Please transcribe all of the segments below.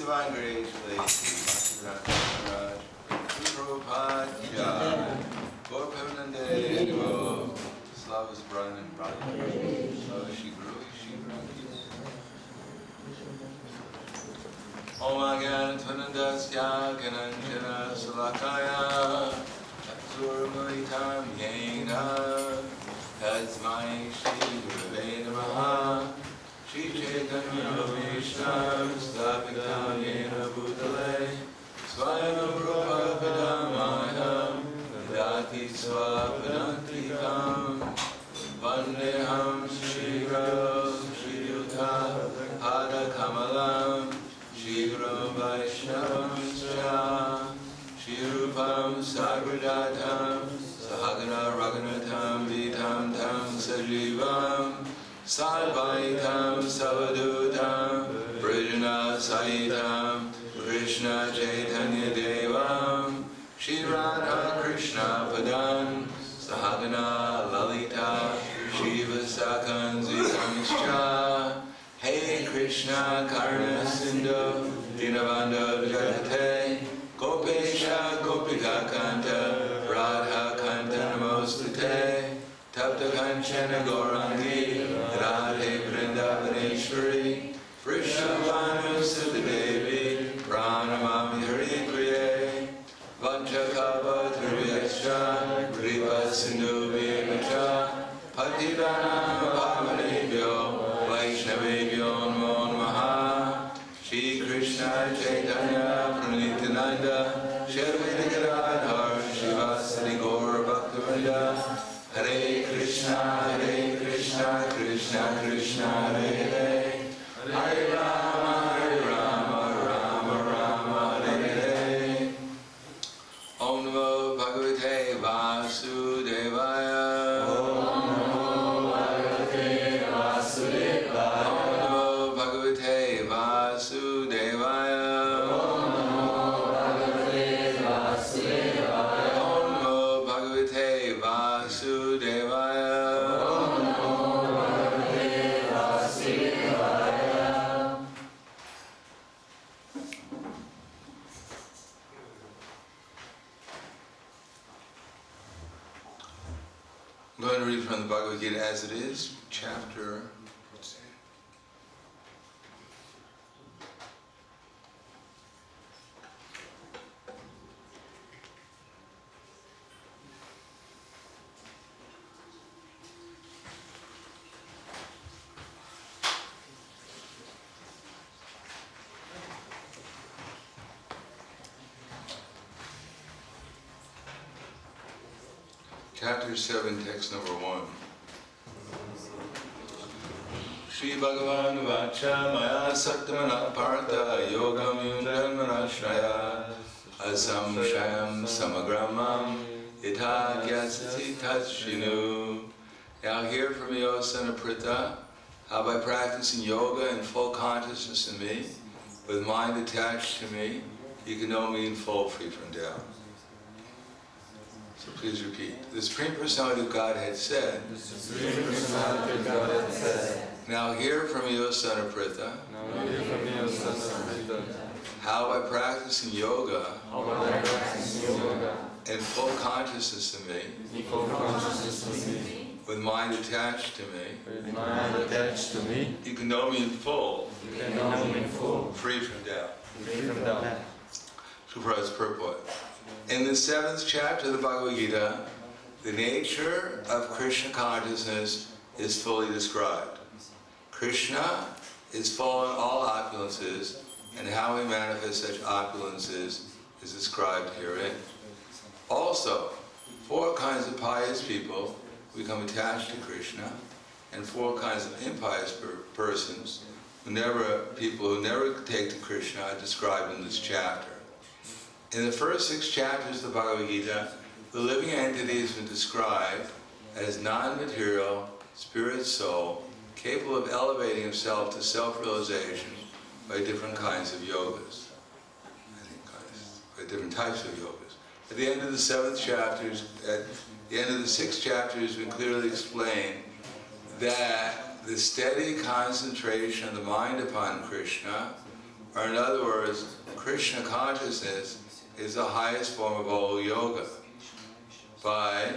Divine Grace, Lady Maharaj, Prabhupada Ki Jai, Gaur Prahladananda, Slava is Brian and Brian. She grew. Om Agyan Tvanandasya Gananjana Salakaya Surmaitam Yena Tasmai Shri Gurave Namaha Shri Chaitanya Vishnu Stapitam Yena Bhutale Swayam Rupa Padamayam Dati Swapadantikam Vandeham Shri Guru Shri Yuta Pada Kamalam Shri-Guru Vaishnavamscha Shri-Rupam Sagradatam Sahagana Raghunatam Vitam Tam Sajivam Sadvaitam Savadutam Brijana Saitam Krishna Chaitanya Devam Shri Radha Krishna Padan Sahagana Lalita Shiva Sakan Zitamscha Hey Krishna Karna Sindhu Dinabandha Jagate Gopesha Gopika Kanta Radha Kanta Namostate Tapta Kanchana Gaurangi Radhe Vrindavaneshwari Vrishabhanu Siddhadevi Pranamami Hari Priye Vanchakava Dhruvyascha Kripa Sindhu Vimatra Patidana Pavanebhyo Vaishnavebhyo Namo Namaha Shri Krishna Chaitanya Pranityananda Shri Advaita Gadadhar Srivasadi Gaur Bhaktivinoda Hare Krishna Krishna Krishna Hare Hare Hare Rama Rama Rama Hare Hare Om Namo Bhagavate Vasudevaya I'm going to read from the Bhagavad Gita as it is, chapter, Chapter 7, text number 1. Shri Bhagavan Vacha Maya Saktamana Partha Yogam Yundramanashraya Asam Shayam Samagramam Ita Gyasati Tatshinu. Now hear from me, O son of Pritha, how by practicing yoga and full consciousness in me, with mind attached to me, you can know me in full, free from doubt. So please repeat. The Supreme Personality of Godhead said, now hear from me, O son of Pritha, how by practicing yoga and full consciousness of me, with mind attached to me, you can know me in full, free from doubt. Prabhupada's purport. In the 7th chapter of the Bhagavad Gita, the nature of Krishna consciousness is fully described. Krishna is full in all opulences, and how he manifests such opulences is described herein. Also, 4 kinds of pious people become attached to Krishna, and 4 kinds of impious persons, people who never take to Krishna, are described in this chapter. In the first 6 chapters of the Bhagavad Gita, the living entity has been described as non-material, spirit soul, capable of elevating himself to self-realization by different kinds of yogas. By different types of yogas. At the end of the 7th chapters, at the end of the 6th chapters, we clearly explain that the steady concentration of the mind upon Krishna Or in other words, Krishna consciousness is the highest form of all yoga. By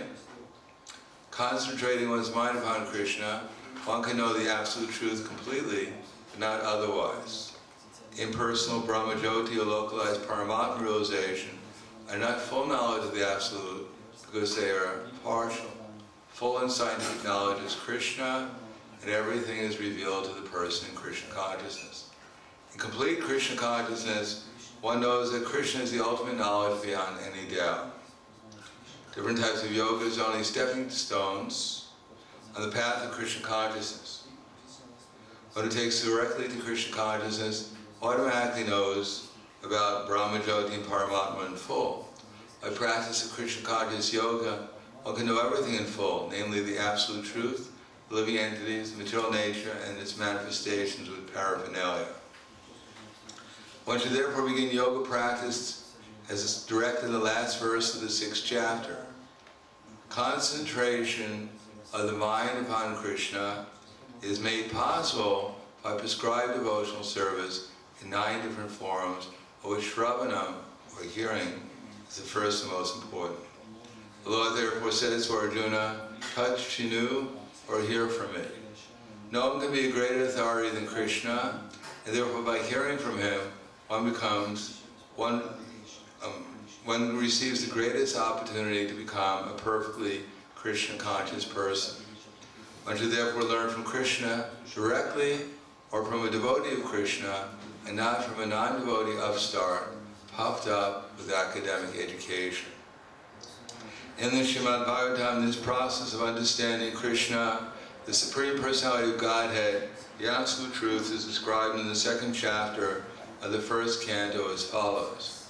concentrating one's mind upon Krishna, one can know the absolute truth completely, but not otherwise. Impersonal Brahmajyoti or localized Paramatma realization are not full knowledge of the absolute because they are partial. Full and scientific knowledge is Krishna, and everything is revealed to the person in Krishna consciousness. In complete Krishna consciousness, one knows that Krishna is the ultimate knowledge beyond any doubt. Different types of yoga is only stepping stones on the path of Krishna consciousness. One who takes directly to Krishna consciousness automatically knows about Brahmajyoti and Paramatma in full. By practice of Krishna conscious yoga, one can know everything in full, namely the absolute truth, the living entities, material nature, and its manifestations with paraphernalia. One should therefore begin yoga practice as is directed in the last verse of the 6th chapter. Concentration of the mind upon Krishna is made possible by prescribed devotional service in 9 different forms, of which Shravanam, or hearing, is the first and most important. The Lord therefore says to Arjuna, touch, Shinu, or hear from me. No one can be a greater authority than Krishna, and therefore by hearing from him, one receives the greatest opportunity to become a perfectly Krishna conscious person. One should therefore learn from Krishna directly or from a devotee of Krishna, and not from a non-devotee upstart puffed up with academic education. In the Srimad Bhagavatam, this process of understanding Krishna, the Supreme Personality of Godhead, the Absolute Truth, is described in the 2nd chapter of the 1st canto as follows.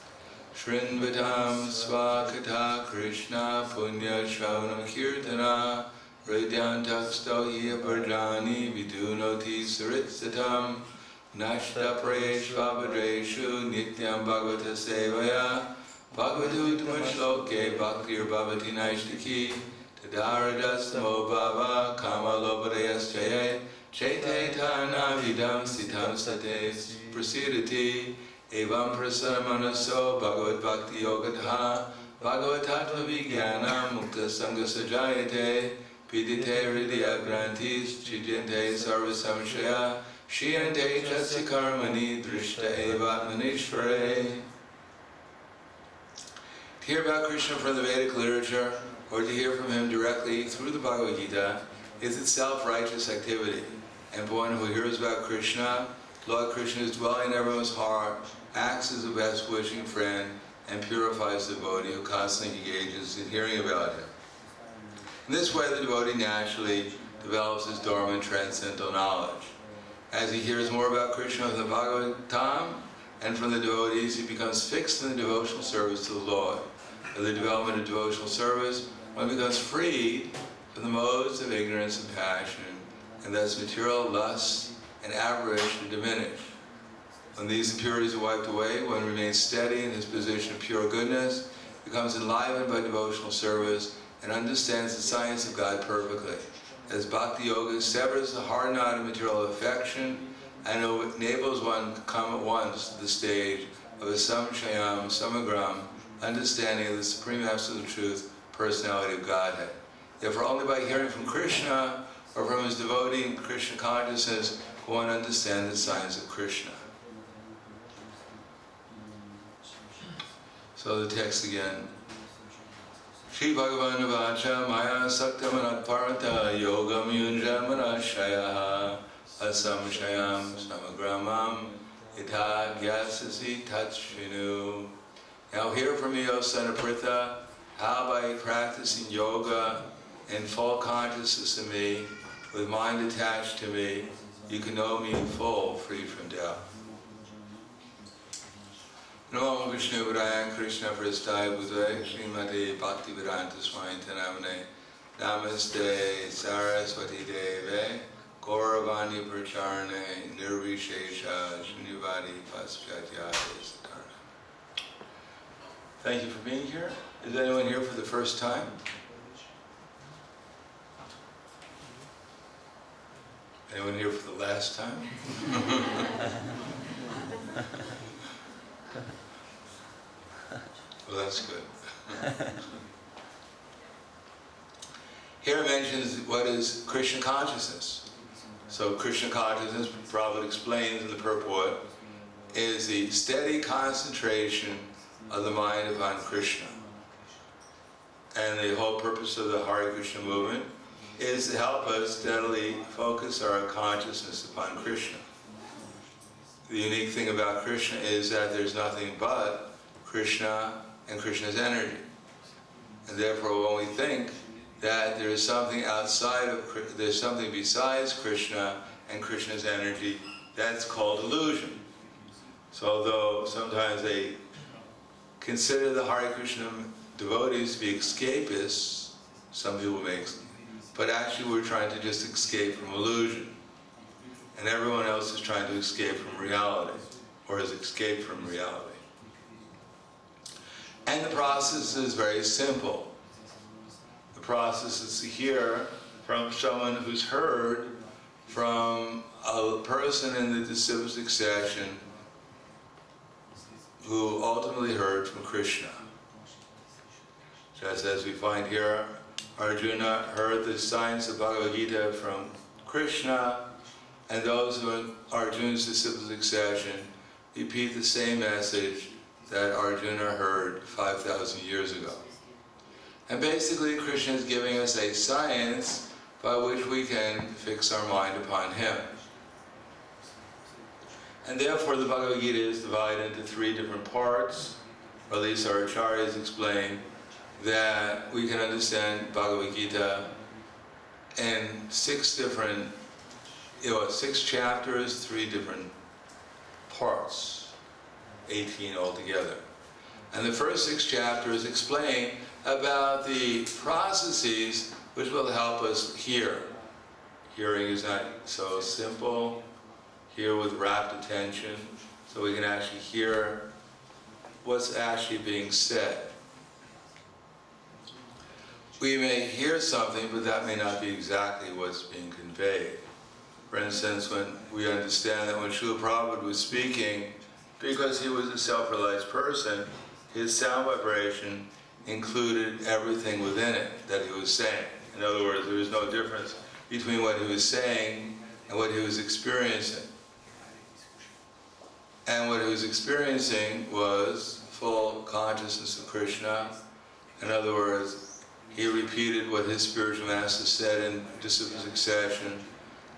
Shrinvatam svakata Krishna punya shravanam kirtana Radyantaksto hiya parjani vidunoti saritsatam Nashta prayeshvabhadreshu nityam bhagavata sevaya Bhagavatu tamashloke bhaktir bhavati naishtaki Tadarajastamo bhava kama lobhadayas jaye Chete tana vidam sitam sate prasidati Evam prasanamanaso bhagavad bhakti yogadha Bhagavatattva vijnana mukta sangha sajayate Pidite hridaya grantis chijente sarva samshaya Shiyante chasya karmani drishta eva manishvare. To hear about Krishna from the Vedic literature, or to hear from him directly through the Bhagavad Gita, is itself righteous activity. And for one who hears about Krishna, Lord Krishna is dwelling in everyone's heart, acts as a best wishing friend, and purifies the devotee who constantly engages in hearing about him. In this way, the devotee naturally develops his dormant transcendental knowledge. As he hears more about Krishna from the Bhagavatam and from the devotees, he becomes fixed in the devotional service to the Lord. By the development of devotional service, one becomes freed from the modes of ignorance and passion, and thus material lust and aberration diminish. When these impurities are wiped away, one remains steady in his position of pure goodness, becomes enlivened by devotional service, and understands the science of God perfectly. As Bhakti Yoga severs the hard knot of material affection and enables one to come at once to the stage of a samshayam, samagram, understanding of the Supreme Absolute Truth, Personality of Godhead. Therefore, only by hearing from Krishna or from his devotee in Krishna consciousness can one understand the science of Krishna. So the text again. Shri Bhagavan Vacha Maya Saktamanat Parata Yogam Yunjamana Shayaha Asamshayam Samagramam Ita Gyasasi Tatshinu. Now hear from me, O son of Pritha, how by practicing yoga in full consciousness of me, with mind attached to me, you can know me in full, free from doubt. Namo Vishnu Padaya Krishna Prasthaya Bhutale Srimati Bhaktivedanta Swami Namane Namaste Saraswati Deve Gauravani Pracharane Nirvishesha Shunyavadi Paschatya Satarna. Thank you for being here. Is anyone here for the first time? Anyone here for the last time? that's good. Here it mentions what is Krishna consciousness. So Krishna consciousness, Prabhupada explains in the purport, is the steady concentration of the mind upon Krishna. And the whole purpose of the Hare Krishna movement is to help us steadily focus our consciousness upon Krishna. The unique thing about Krishna is that there's nothing but Krishna and Krishna's energy. And therefore when we think that there is something outside of, there's something besides Krishna and Krishna's energy, that's called illusion. So although sometimes they consider the Hare Krishna devotees to be escapists, some people make, but actually we're trying to just escape from illusion. And everyone else is trying to escape from reality, or has escaped from reality. And the process is very simple. The process is to hear from someone who's heard from a person in the disciple succession who ultimately heard from Krishna. Just as we find here, Arjuna heard the science of Bhagavad Gita from Krishna, and those who are Arjuna's disciple succession repeat the same message that Arjuna heard 5,000 years ago. And basically Krishna is giving us a science by which we can fix our mind upon Him. And therefore the Bhagavad Gita is divided into 3 different parts, or at least our acharyas explain that we can understand Bhagavad Gita in 6 different, 6 chapters, 3 different parts, 18 altogether. And the first 6 chapters explain about the processes which will help us hear. Hearing is not so simple. Hear with rapt attention, so we can actually hear what's actually being said. We may hear something, but that may not be exactly what's being conveyed. For instance, when we understand that when Srila Prabhupada was speaking, because he was a self-realized person, his sound vibration included everything within it that he was saying. In other words, there was no difference between what he was saying and what he was experiencing. And what he was experiencing was full consciousness of Krishna. In other words, he repeated what his spiritual master said in disciple succession,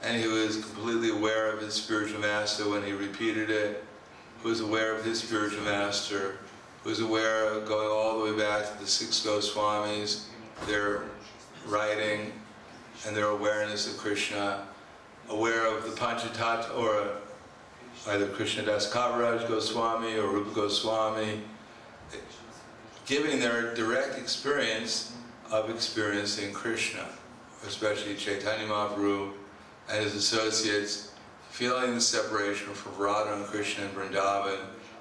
and he was completely aware of his spiritual master when he repeated it. He was aware of his spiritual master, he was aware of going all the way back to the 6 Goswamis, their writing and their awareness of Krishna, aware of the Panchatattva, or either Krishna Das Kaviraj Goswami or Rupa Goswami, giving their direct experience of experiencing Krishna, especially Chaitanya Mahaprabhu and his associates, feeling the separation from Radha and Krishna and Vrindavan,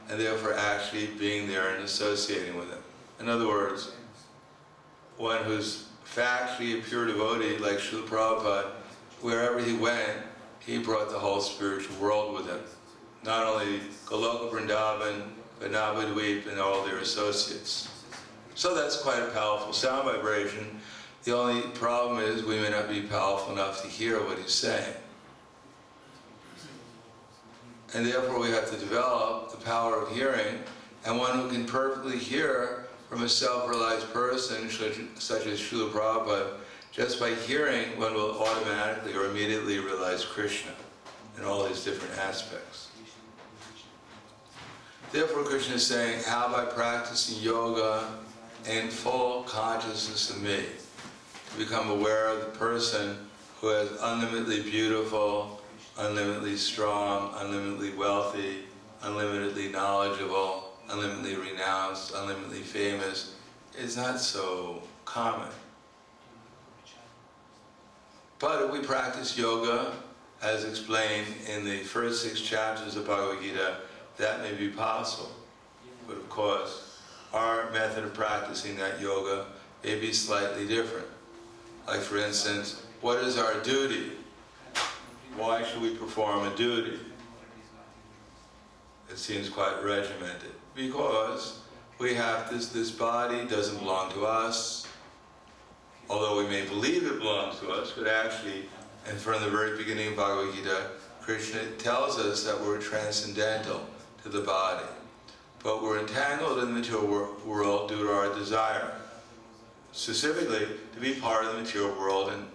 and therefore actually being there and associating with him. In other words, one who's factually a pure devotee like Srila Prabhupada, wherever he went, he brought the whole spiritual world with him. Not only Goloka Vrindavan, but Navadvip and all their associates. So that's quite a powerful sound vibration. The only problem is we may not be powerful enough to hear what he's saying. And therefore we have to develop the power of hearing, and one who can perfectly hear from a self-realized person such as Srila Prabhupada, just by hearing one will automatically or immediately realize Krishna in all his different aspects. Therefore Krishna is saying, how by practicing yoga in full consciousness of me, to become aware of the person who is unlimitedly beautiful, unlimitedly strong, unlimitedly wealthy, unlimitedly knowledgeable, unlimitedly renounced, unlimitedly famous, is not so common. But if we practice yoga, as explained in the first 6 chapters of Bhagavad Gita, that may be possible. But of course, our method of practicing that yoga may be slightly different. Like for instance, what is our duty? Why should we perform a duty? It seems quite regimented. Because we have this body doesn't belong to us, although we may believe it belongs to us, but actually, and from the very beginning of Bhagavad Gita, Krishna tells us that we're transcendental to the body, but we're entangled in the material world due to our desire, specifically to be part of the material world and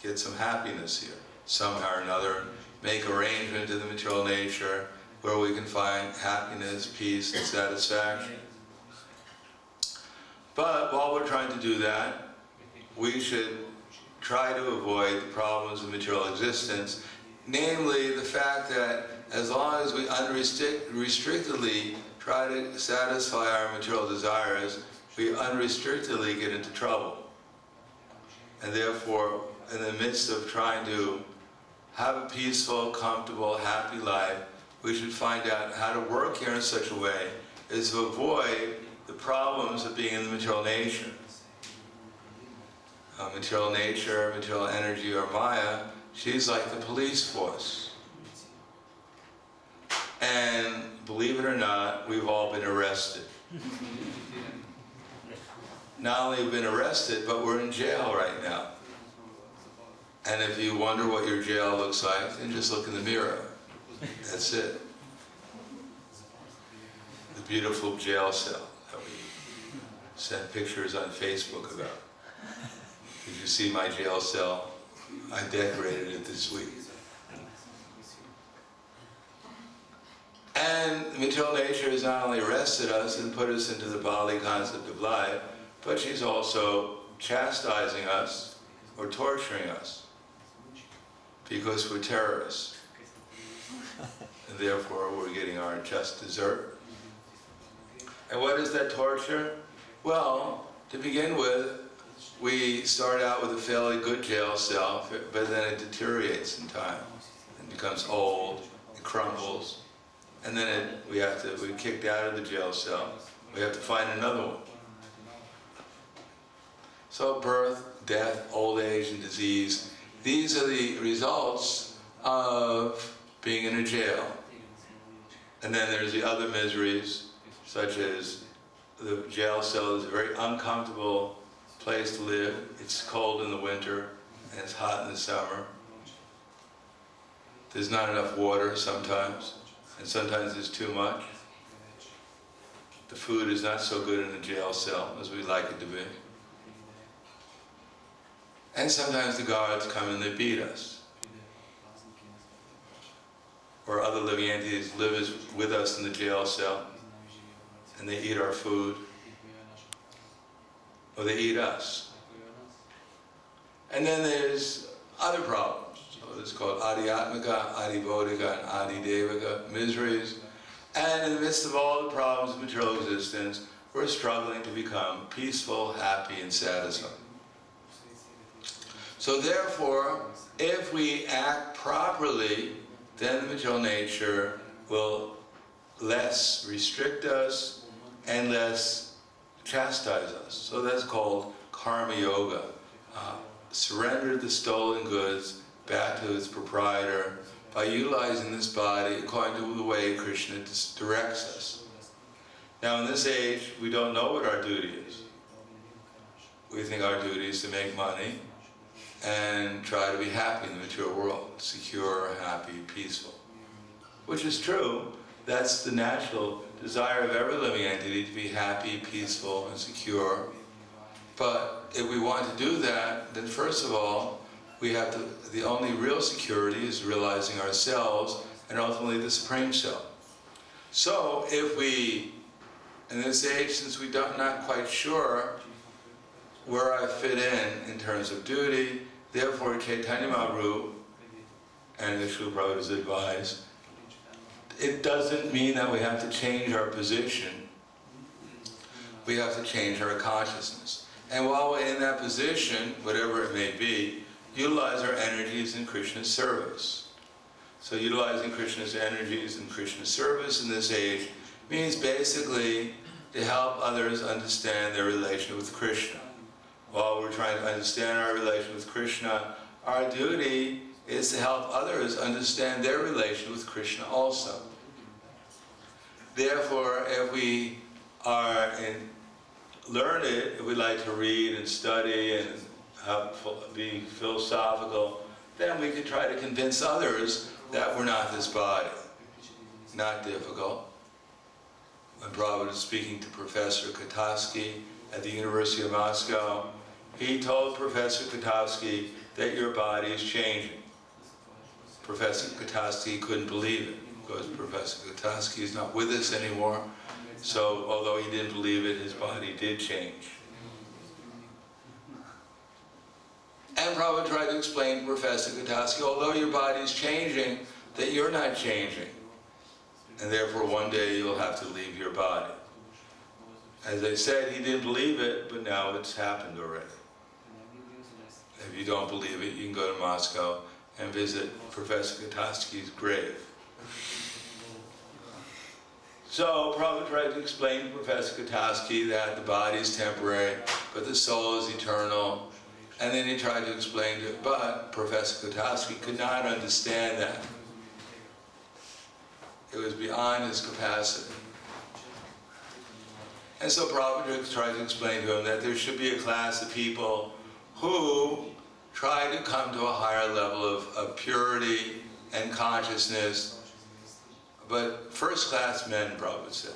get some happiness here, somehow or another, make arrangement to the material nature where we can find happiness, peace, and satisfaction. But while we're trying to do that, we should try to avoid the problems of material existence, namely the fact that as long as we unrestrictedly try to satisfy our material desires, we unrestrictedly get into trouble. And therefore, in the midst of trying to have a peaceful, comfortable, happy life, we should find out how to work here in such a way as to avoid the problems of being in the material nature. Material nature, material energy, or Maya, she's like the police force. And believe it or not, we've all been arrested. Not only have we been arrested, but we're in jail right now. And if you wonder what your jail looks like, then just look in the mirror. That's it. The beautiful jail cell that we sent pictures on Facebook about. Did you see my jail cell? I decorated it this week. And material nature has not only arrested us and put us into the Bali concept of life, but she's also chastising us or torturing us because we're terrorists. And therefore we're getting our just desert. And what is that torture? Well, to begin with, we start out with a fairly good jail cell, but then it deteriorates in time. It becomes old, it crumbles, and then we're kicked out of the jail cell. We have to find another one. So birth, death, old age, and disease, these are the results of being in a jail. And then there's the other miseries, such as the jail cell is a very uncomfortable place to live. It's cold in the winter and it's hot in the summer. There's not enough water sometimes, and sometimes there's too much. The food is not so good in a jail cell as we'd like it to be. And sometimes the guards come and they beat us. Or other living entities live with us in the jail cell and they eat our food. Or they eat us. And then there's other problems. So it's called Adhyatmika, Adhibodhika, and Adhidevika, miseries. And in the midst of all the problems of material existence, we're struggling to become peaceful, happy, and satisfied. So therefore, if we act properly, then the material nature will less restrict us and less chastise us. So that's called karma yoga. Surrender the stolen goods back to its proprietor by utilizing this body according to the way Krishna directs us. Now in this age, we don't know what our duty is. We think our duty is to make money and try to be happy in the material world, secure, happy, peaceful. Which is true. That's the natural desire of every living entity, to be happy, peaceful, and secure. But if we want to do that, then first of all, we have to, the only real security is realizing ourselves and ultimately the Supreme Self. So if we, in this age, since we're not quite sure where I fit in terms of duty, therefore Chaitanya Mahaprabhu and the Srila Prabhupada's advice, it doesn't mean that we have to change our position. We have to change our consciousness. And while we're in that position, whatever it may be, utilize our energies in Krishna's service. So utilizing Krishna's energies in Krishna's service in this age means basically to help others understand their relation with Krishna. While we're trying to understand our relation with Krishna, our duty is to help others understand their relation with Krishna also. Therefore, if we learned, we like to read and study and be philosophical, then we could try to convince others that we're not this body. Not difficult. When Prabhupada was speaking to Professor Kataski at the University of Moscow, he told Professor Kataski that your body is changing. Professor Kataski couldn't believe it, because Professor Kataski is not with us anymore. So, although he didn't believe it, his body did change. And Prabhupada tried to explain to Professor Kataski, although your body is changing, that you're not changing. And therefore one day you'll have to leave your body. As I said, he didn't believe it, but now it's happened already. If you don't believe it, you can go to Moscow and visit Professor Kataski's grave. So Prabhupada tried to explain to Professor Kataski that the body is temporary, but the soul is eternal. And then he tried to explain to it, but Professor Kataski could not understand that. It was beyond his capacity. And so Prabhupada tried to explain to him that there should be a class of people who try to come to a higher level of purity and consciousness. But first-class men, Prabhupada said.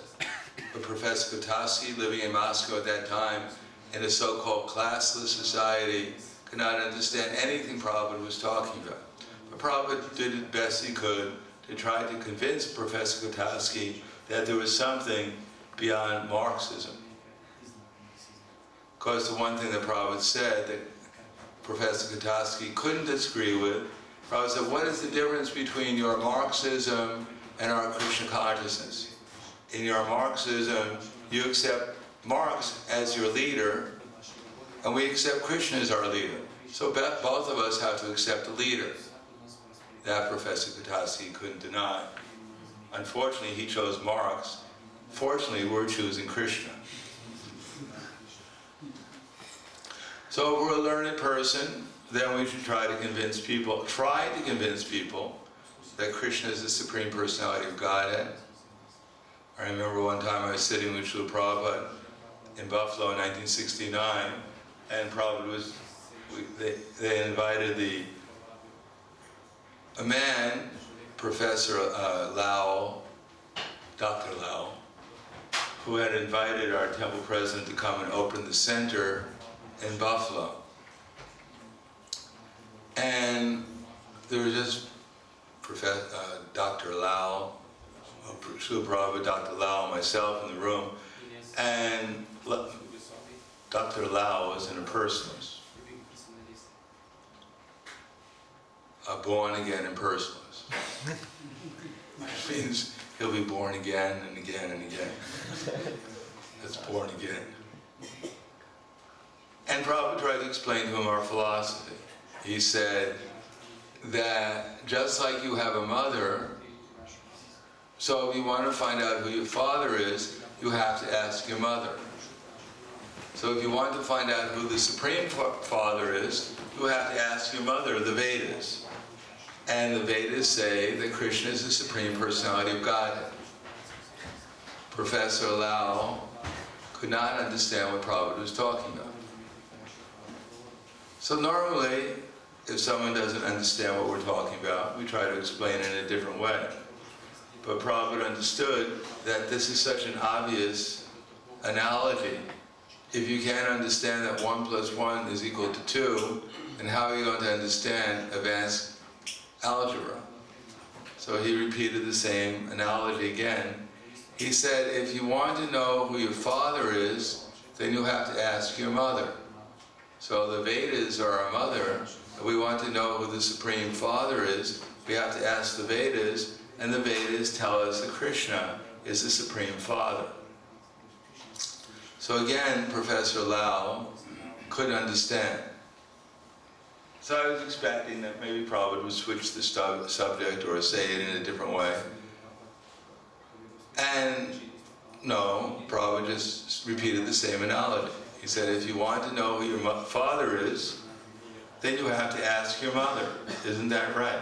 But Professor Kataski, living in Moscow at that time, in a so-called classless society, could not understand anything Prabhupada was talking about. But Prabhupada did the best he could to try to convince Professor Kataski that there was something beyond Marxism. Because the one thing that Prabhupada said that Professor Kataski couldn't disagree with, Prabhupada said, what is the difference between your Marxism and our Krishna consciousness? In your Marxism, you accept Marx as your leader, and we accept Krishna as our leader. So both of us have to accept a leader. That Professor Kataski couldn't deny. Unfortunately, he chose Marx. Fortunately, we're choosing Krishna. So if we're a learned person, then we should try to convince people that Krishna is the Supreme Personality of Godhead. I remember one time I was sitting with Srila Prabhupada in Buffalo in 1969, and Prabhupada was, they invited a man, Professor Lau, Dr. Lau, who had invited our temple president to come and open the center in Buffalo. And there was just Dr. Lau, Srila Prabhupada, Dr. Lau, myself in the room, and Dr. Lau was an impersonalist, a born-again impersonalist, which means he'll be born again and again and again. That's born again. And Prabhupada tried to explain to him our philosophy. He said that just like you have a mother, so if you want to find out who your father is, you have to ask your mother. So if you want to find out who the Supreme Father is, you have to ask your mother, the Vedas. And the Vedas say that Krishna is the Supreme Personality of Godhead. Professor Lau could not understand what Prabhupada was talking about. So normally, if someone doesn't understand what we're talking about, we try to explain it in a different way. But Prabhupada understood that this is such an obvious analogy. If you can't understand that 1 + 1 is equal to 2, then how are you going to understand advanced algebra? So he repeated the same analogy again. He said, if you want to know who your father is, then you have to ask your mother. So the Vedas are our mother. If we want to know who the Supreme Father is, we have to ask the Vedas, and the Vedas tell us that Krishna is the Supreme Father. So again, Professor Lau couldn't understand. So I was expecting that maybe Prabhupada would switch the subject or say it in a different way. And no, Prabhupada just repeated the same analogy. He said, if you want to know who your father is, then you have to ask your mother. Isn't that right?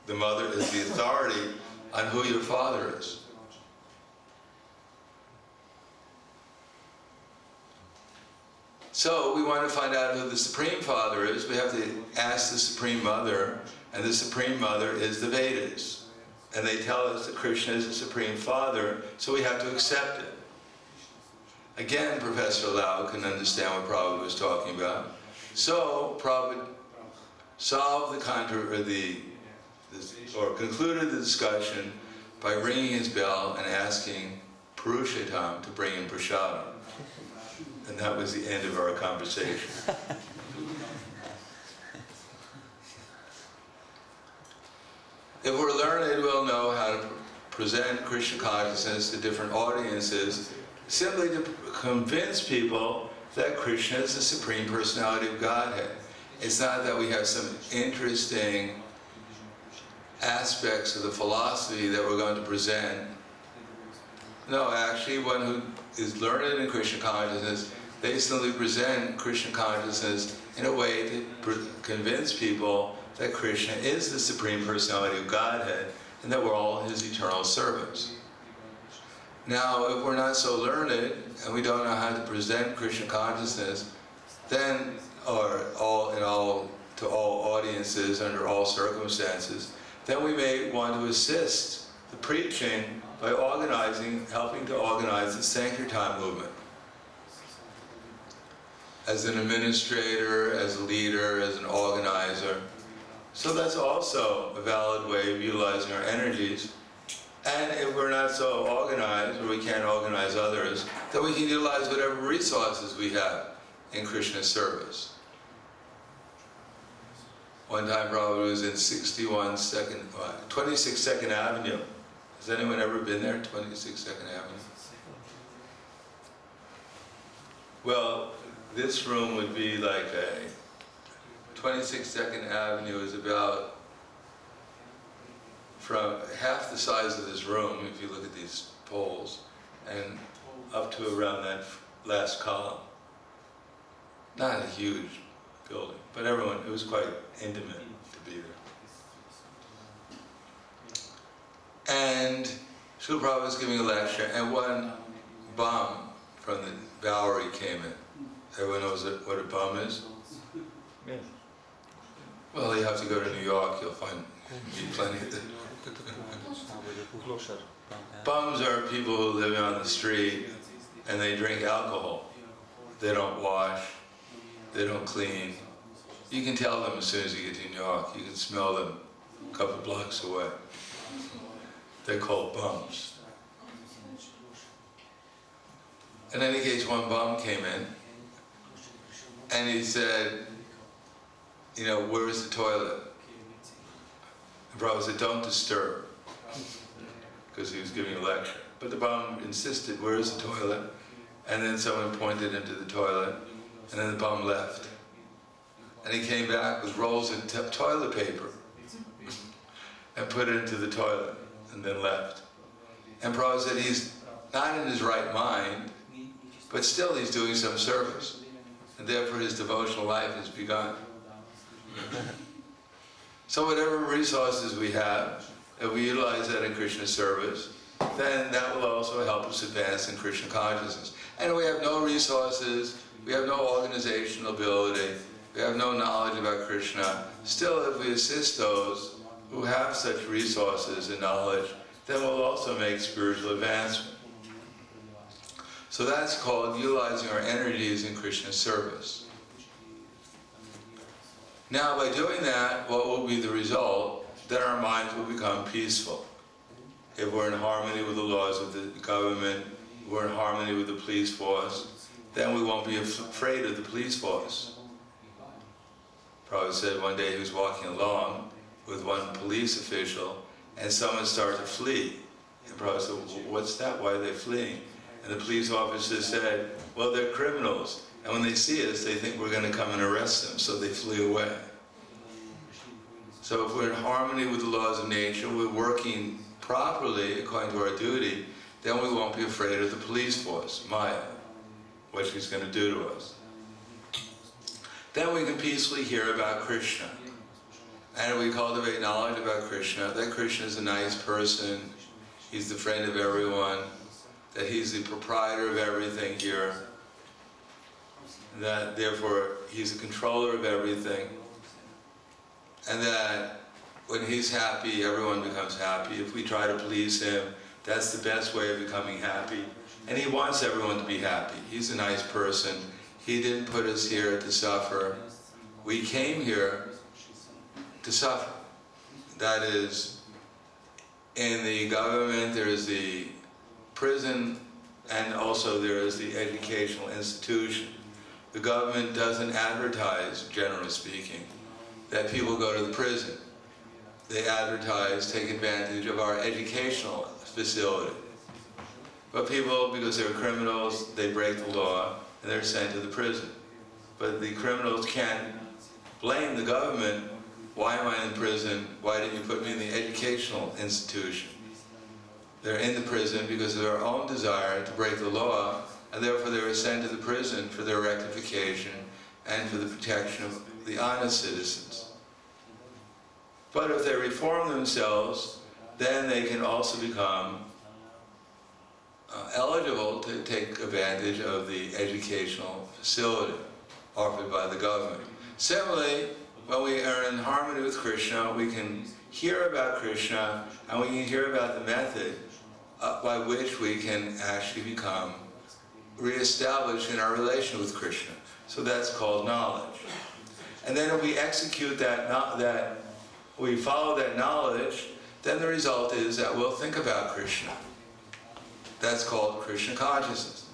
The mother is the authority on who your father is. So we want to find out who the Supreme Father is. We have to ask the Supreme Mother, and the Supreme Mother is the Vedas. And they tell us that Krishna is the Supreme Father, so we have to accept it. Again, Professor Lau can understand what Prabhupada was talking about. So Prabhupada solved or concluded the discussion by ringing his bell and asking Purushottam to bring him prasadam. And that was the end of our conversation. If we're learned, we'll know how to present Krishna consciousness to different audiences, simply to convince people that Krishna is the Supreme Personality of Godhead. It's not that we have some interesting aspects of the philosophy that we're going to present. No, actually, one who is learned in Krishna consciousness, they simply present Krishna consciousness in a way to convince people that Krishna is the Supreme Personality of Godhead and that we're all His eternal servants. Now, if we're not so learned and we don't know how to present Krishna consciousness, then, to all audiences under all circumstances, then we may want to assist the preaching by helping to organize the Sankirtan movement. As an administrator, as a leader, as an organizer. So that's also a valid way of utilizing our energies. And if we're not so organized, or we can't organize others, then we can utilize whatever resources we have in Krishna's service. One time Prabhupada was in 26 Second Avenue. Has anyone ever been there, 26 Second Avenue? Well, this room would be like 26 Second Avenue is about from half the size of this room, if you look at these poles, and up to around that last column. Not a huge building, but it was quite intimate to be there. And Srila Prabhupada was giving a lecture, and one bum from the Bowery came in. Everyone knows what a bum is? Yes. Well, you have to go to New York, you'll find plenty of them. Bums are people who live on the street and they drink alcohol. They don't wash, they don't clean. You can tell them as soon as you get to New York. You can smell them a couple blocks away. They're called bums. In any case, one bum came in and he said, where's the toilet? The Prabhupada said, don't disturb, because he was giving a lecture. But the bum insisted, where's the toilet? And then someone pointed him to the toilet, and then the bum left. And he came back with rolls of toilet paper and put it into the toilet, and then left. And Prabhupada said he's not in his right mind, but still he's doing some service. And therefore his devotional life has begun. So whatever resources we have, if we utilize that in Krishna's service, then that will also help us advance in Krishna consciousness. And if we have no resources, we have no organizational ability, we have no knowledge about Krishna, still if we assist those who have such resources and knowledge, then we'll also make spiritual advancement. So that's called utilizing our energies in Krishna's service. Now by doing that, what will be the result? That our minds will become peaceful. If we're in harmony with the laws of the government, we're in harmony with the police force, then we won't be afraid of the police force. Prabhupada said one day he was walking along with one police official and someone started to flee. And Prabhupada said, what's that? Why are they fleeing? And the police officer said, well, they're criminals. And when they see us, they think we're going to come and arrest them, so they flee away. So if we're in harmony with the laws of nature, we're working properly according to our duty, then we won't be afraid of the police force, Maya, what she's going to do to us. Then we can peacefully hear about Krishna. And if we cultivate knowledge about Krishna, that Krishna is a nice person, he's the friend of everyone, that he's the proprietor of everything here, that therefore he's a controller of everything, and that when he's happy, everyone becomes happy. If we try to please him, that's the best way of becoming happy. And he wants everyone to be happy. He's a nice person. He didn't put us here to suffer. We came here to suffer. That is, in the government there is the prison, and also there is the educational institution. The government doesn't advertise, generally speaking, that people go to the prison. They advertise, take advantage of our educational facility. But people, because they're criminals, they break the law and they're sent to the prison. But the criminals can't blame the government. Why am I in prison? Why didn't you put me in the educational institution? They're in the prison because of their own desire to break the law, and therefore they were sent to the prison for their rectification and for the protection of the honest citizens. But if they reform themselves, then they can also become eligible to take advantage of the educational facility offered by the government. Similarly, when we are in harmony with Krishna, we can hear about Krishna, and we can hear about the method by which we can actually become reestablished in our relation with Krishna. So that's called knowledge. And then if we execute that we follow that knowledge, then the result is that we'll think about Krishna. That's called Krishna consciousness.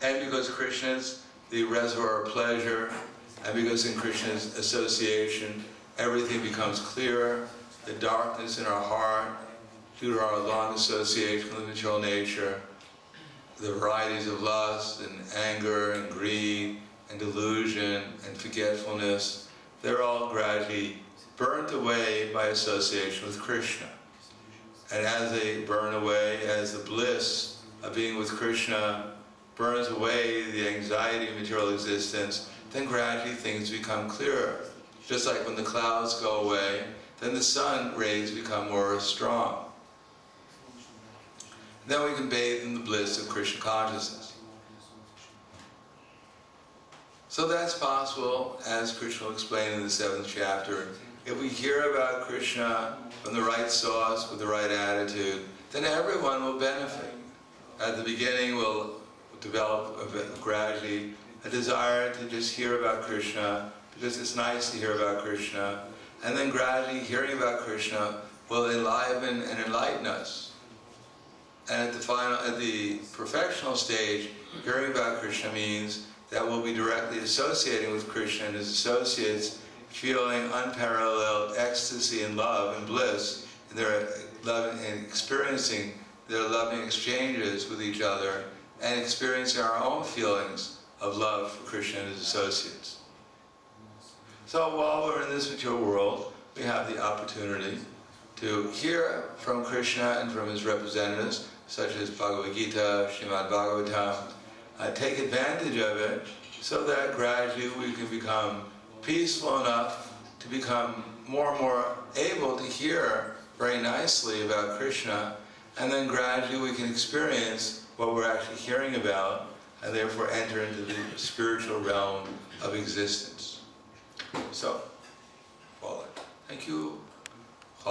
And because Krishna is the reservoir of pleasure, and because in Krishna's association everything becomes clearer, the darkness in our heart, due to our long association with the material nature, the varieties of lust and anger and greed and delusion and forgetfulness, they're all gradually burnt away by association with Krishna. And as they burn away, as the bliss of being with Krishna burns away the anxiety of material existence, then gradually things become clearer. Just like when the clouds go away, then the sun rays become more strong. Then we can bathe in the bliss of Krishna consciousness. So that's possible, as Krishna will explain in the 7th chapter. If we hear about Krishna from the right source, with the right attitude, then everyone will benefit. At the beginning, we'll develop gradually a desire to just hear about Krishna, because it's nice to hear about Krishna. And then gradually, hearing about Krishna will enliven and enlighten us. And at the professional stage, hearing about Krishna means that we'll be directly associating with Krishna and his associates, feeling unparalleled ecstasy and love and bliss, and experiencing their loving exchanges with each other, and experiencing our own feelings of love for Krishna and his associates. So while we're in this material world, we have the opportunity to hear from Krishna and from his representatives, such as Bhagavad Gita, Srimad Bhagavatam, take advantage of it so that gradually we can become peaceful enough to become more and more able to hear very nicely about Krishna, and then gradually we can experience what we're actually hearing about, and therefore enter into the spiritual realm of existence. So, well, thank you.